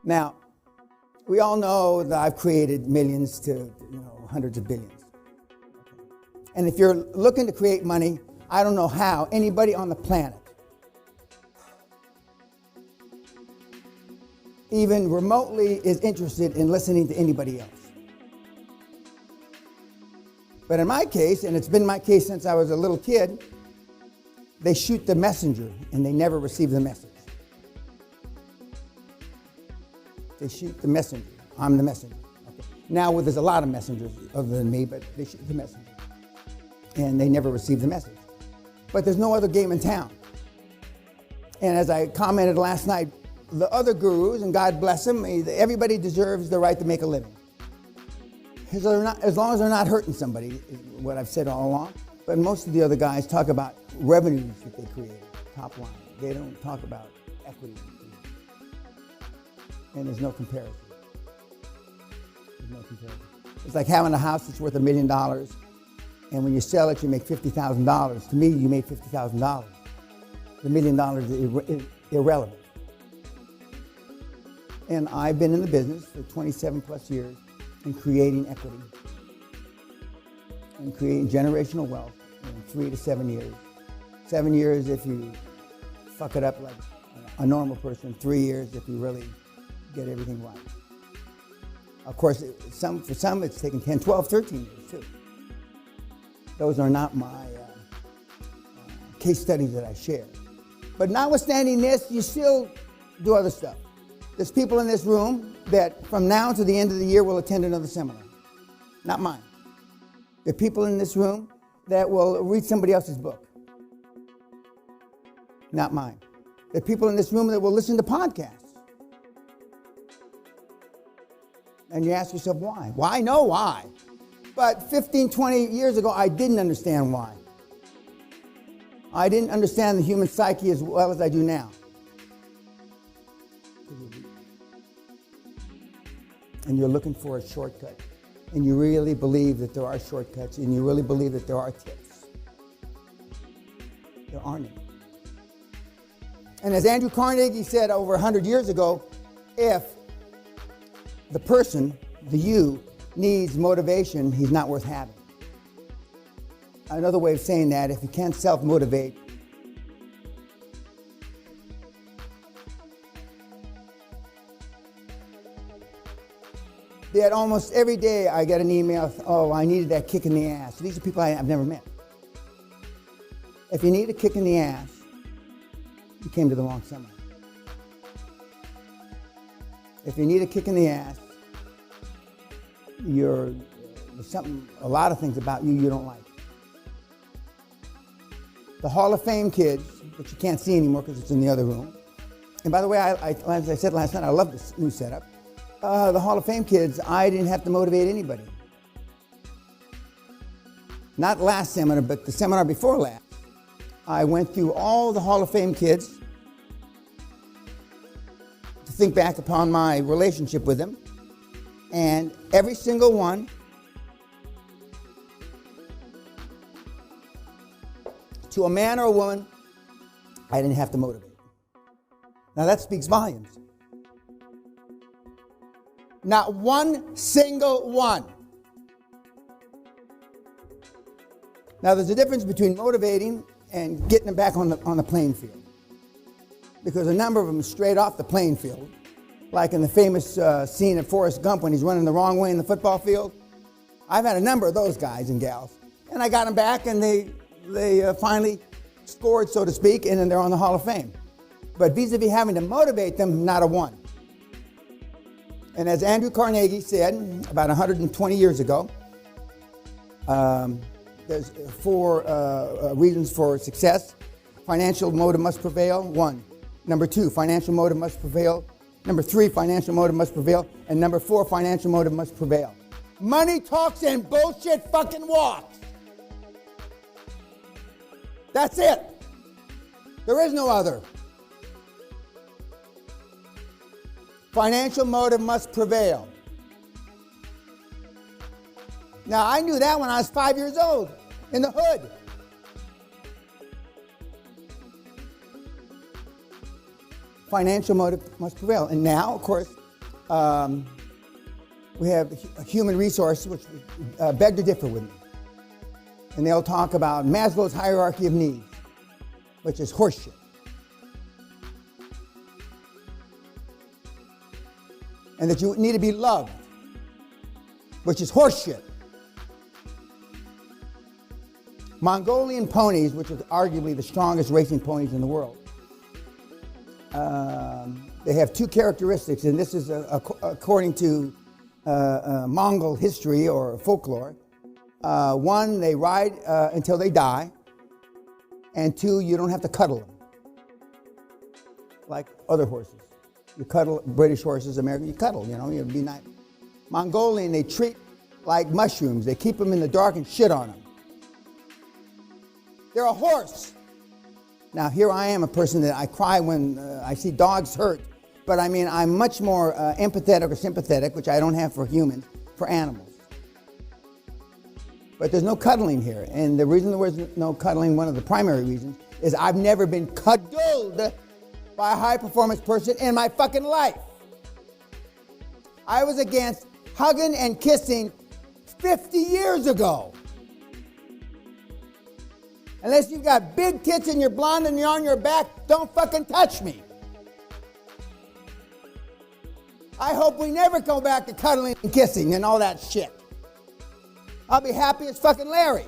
Now, we all know that I've created millions to hundreds of billions. And if you're looking to create money, I don't know how anybody on the planet even remotely is interested in listening to anybody else. But in my case, and it's been my case since I was a little kid, they shoot the messenger and they never receive the message. They shoot the messenger. I'm the messenger. Okay. Now, there's a lot of messengers other than me, but they shoot the messenger. And they never receive the message. But there's no other game in town. And as I commented last night, the other gurus, and God bless them, everybody deserves the right to make a living. As long as they're not hurting somebody, is what I've said all along. But most of the other guys talk about revenues that they create, top line. They don't talk about equity. And there's no comparison. There's no comparison. It's like having a house that's worth $1 million, and when you sell it, you make $50,000. To me, you made $50,000. The $1 million is irrelevant. And I've been in the business for 27 plus years in creating equity and creating generational wealth in 3 to 7 years. 7 years if you fuck it up like a normal person, 3 years if you really get everything right. Of course, for some it's taken 10, 12, 13 years too. Those are not my case studies that I share. But notwithstanding this, you still do other stuff. There's people in this room that from now to the end of the year will attend another seminar. Not mine. There are people in this room that will read somebody else's book. Not mine. There are people in this room that will listen to podcasts. And you ask yourself, why? Well, I know why. But 15, 20 years ago, I didn't understand why. I didn't understand the human psyche as well as I do now. And you're looking for a shortcut. And you really believe that there are shortcuts, and you really believe that there are tips. There aren't any. And as Andrew Carnegie said over 100 years ago, if the person, the you, needs motivation, he's not worth having. Another way of saying that, if you can't self-motivate, that almost every day I get an email, oh, I needed that kick in the ass. These are people I've never met. If you need a kick in the ass, you came to the wrong seminar. If you need a kick in the ass, there's a lot of things about you don't like. The Hall of Fame kids, which you can't see anymore because it's in the other room. And by the way, as I said last night, I love this new setup. The Hall of Fame kids, I didn't have to motivate anybody. Not last seminar, but the seminar before last. I went through all the Hall of Fame kids to think back upon my relationship with them. And every single one to a man or a woman, I didn't have to motivate. Now that speaks volumes. Not one single one. Now there's a difference between motivating and getting them back on the playing field. Because a number of them straight off the playing field, like in the famous scene of Forrest Gump when he's running the wrong way in the football field. I've had a number of those guys and gals. And I got them back and they finally scored, so to speak, and then they're on the Hall of Fame. But vis-a-vis having to motivate them, not a one. And as Andrew Carnegie said about 120 years ago, there's 4 reasons for success. Financial motive must prevail, 1. Number 2, financial motive must prevail. Number 3, financial motive must prevail. And number 4, financial motive must prevail. Money talks and bullshit fucking walks. That's it. There is no other. Financial motive must prevail. Now, I knew that when I was 5 years old, in the hood. financial motive must prevail. And now, of course, we have human resources which beg to differ with me. And they'll talk about Maslow's hierarchy of needs, which is horseshit. And that you need to be loved, which is horseshit. Mongolian ponies, which are arguably the strongest racing ponies in the world, they have two characteristics, and this is according to Mongol history or folklore. One, they ride until they die, and two, you don't have to cuddle them like other horses. You cuddle British horses, American, you cuddle, you'd be nice. Mongolian, they treat like mushrooms. They keep them in the dark and shit on them. They're a horse. Now, here I am, a person that I cry when I see dogs hurt, but I mean, I'm much more empathetic or sympathetic, which I don't have for humans, for animals. But there's no cuddling here, and the reason there was no cuddling, one of the primary reasons, is I've never been cuddled by a high-performance person in my fucking life. I was against hugging and kissing 50 years ago. Unless you've got big tits and you're blonde and you're on your back, don't fucking touch me. I hope we never go back to cuddling and kissing and all that shit. I'll be happy as fucking Larry.